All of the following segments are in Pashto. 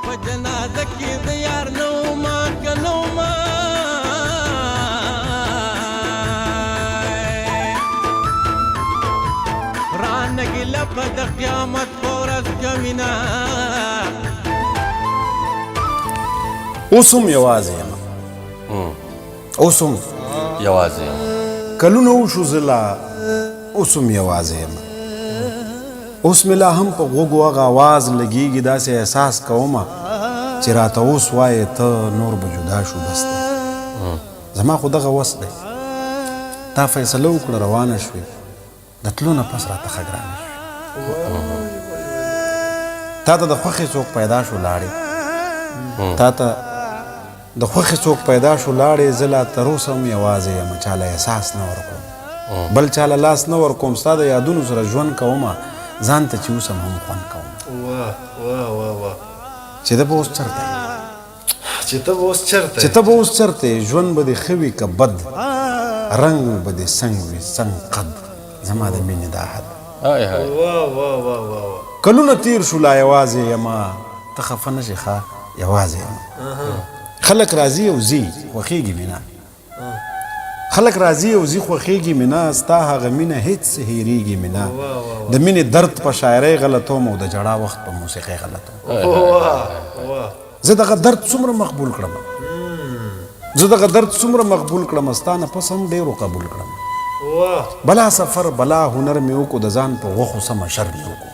په جنازه کې د یار نه وما که نه وما رانه ګیله به د قیامت په ورځ کوینه اوس هم یوازې یم اوس هم یوازې یم کلونه وشو زه لا اوس هم یوازې یم اوس مې لا هم په غوږو هغه اواز لګېږي داسې احساس کومه چې راته اوس وایې ته نور به جدا شو بس دی زما خو دغه وس دی تا فیصله وکړه روانه شوې د تلو نه پس راته ښه ګرانه شوې تا ته د خوښې څوک پیدا شو لاړې تا ته د خوښې څوک پیدا شو لاړې زه لا تر اوسه هم یوازې یم چاله احساس نه ورکوم بل چاله لاس نه ورکوم ستا د یادونو سره ژوند کومه ځان ته چې اوس هم خوند کوم چې ته به اوس چېرته چې ته به اوس چېرته چې ته به اوس چېرته ژوند به دې ښه وي که بد رنګ به دې څنګ وي څنګ قد زما د مینې دا حد کلونه تیر شو لا یوازې یمه ته خفه نه شې ښه یوازې یمه خلک راځي او ځي خوښېږي مې نه خلک راځي او ځي خوښېږي مې نه ستا هغه مینه هېڅ هېرېږي مې نه د مینې درد په شاعرۍ غلطوم او د ژړا وخت په موسیقۍ غلطوم زه دغه درد څومره مقبول کړم زه دغه درد څومره مقبول کړم ستا نه پس هم ډېرو قبول کړم بلا سفر بلا هنر مې وکړو د ځان په غوښو سمه شر مې وکړو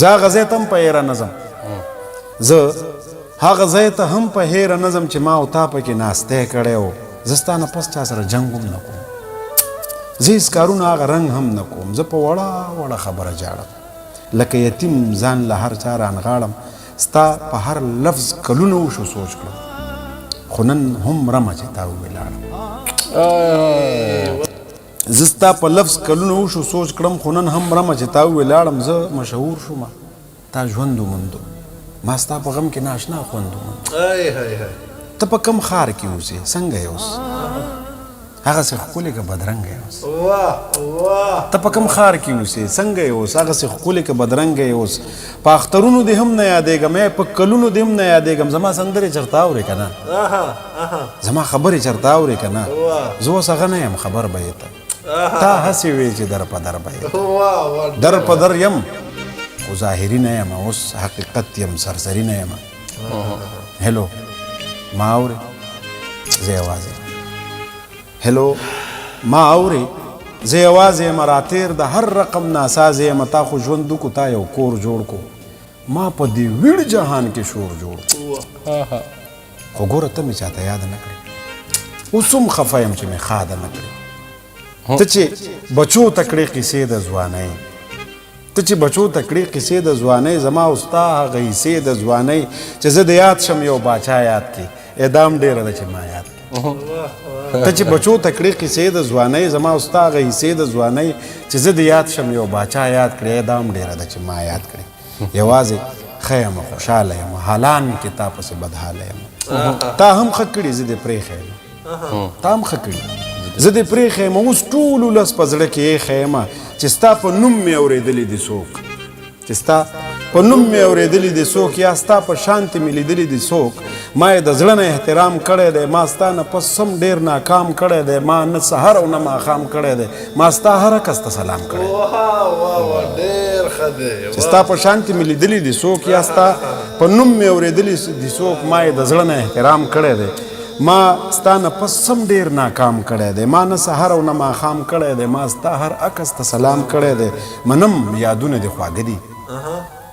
زه هغه ځای ته هم په هیره نظم زه هغه ځای ته هم په هیره نظم چې ما او تا پکې ناستی کړی و زه ستا نه پس چا سره جنګ هم نه کوم زه هېڅ کارونه هغه رنګ هم نه کوم زه په وړه وړه خبره جاړم لکه یتیم ځان له هر چا رانغاړم ستا په هر لفظ کلونه وشو سوچ کړم خو نن هم رمه چې تا وویلاړم زه ستا په لفظ کلونه وشو سوچ کړم خو نن هم رمه چې تا وویلاړم زه مشهور شومه تا ژوند وموندو ما ستا په غم کې ناشنا خوند وموندو ته په کم ښار کې اوسې څنګه یې اوس هغسې ښکلې که بدرنګه یې اوس ته په کم ښار کې اوسې څنګه یې اوس هغسې ښکلې که بدرنګه یې اوس په اخترونو دې هم نه یادېږم په کلونو دې هم نه یادېږم زما سندرې چېرته اورې که نه زما خبرې چېرته اورې که نه زه اوس هغه نه یم خبر به یې ته تا هسې وې چې در په در به یې در په در یم خو ظاهري نه یم اوس حقیقت یم سرسري نه یم هلو ما اورې زه یوازې هلو ما اورې زه یوازې یم راتېر د هر رقم ناسازې یم تا خو ژوند وکړو تا یو کور جوړ کو ما په دې ویړ جهان کې شور جوړ خو ګوره ته مې چاته یاد نه کړې اوس هم خفه یم چې مې ښاده نه کړې ته چې بچو ته کړې قیسې د ځوانۍ ته چې بچو ته کړې قیسې د ځوانۍ زما او ستا هغه حصې د ځوانۍ چې زه د یاد شم یو باچا یاد کې اعدام ډېره ده چې ما یاد کې ته چې بچو ته کړې قیسې د ځوانۍ زما او ستا هغه حصې د ځوانۍ چې زه د یاد شم یو باچا یاد کړې اعدام ډېره ده چې ما یاد کړې یوازې ښه یم خوشحاله یم حالان کې تا پسې بدحاله یم تا هم ښه کړي زه دې پرېښی یم تا هم ښه کړي زه دې پرېښی یم اوس ټول ولس په زړه کې ایښی یم چې ستا په نوم مې اورېدلی دي څوک چې ستا په نوم مې اورېدلی دي څوک یا ستا په شانتې مې لیدلی دي څوک ما یې د زړه نه احترام کړی دی ما ستا نه پس هم ډېر ناکام کړی دی ما نه سحر او نه ماښام کړی دی ما ستا هر کس ته سلام کړی چې ستا په شانتې مې لیدلی دي څوک یا ستا په نوم مې اورېدلی دي څوک ما یې د زړه نه احترام کړی دی ما ستا نه پس هم ډېر ناکام کړی دی ما نه سحر او نه ماښام کړی دی ما ستا هر عکس ته سلام کړی دی منم یادونه دې خواږه دي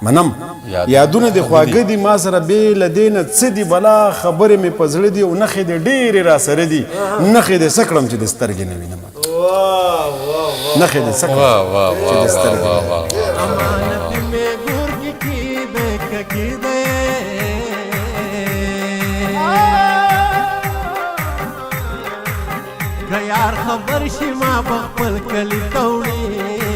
منم یادونه دې خواږه دي ما سره بې له دې نه څه دي بلا خبرې مې په زړه دي او نښې دې ډېرې را سره دي نښې دې څه کړم چې د سترګې نه وینم نښې دې څه کړم چې د سترګې نه یار خبر شي ما په خپل کلي ته وړي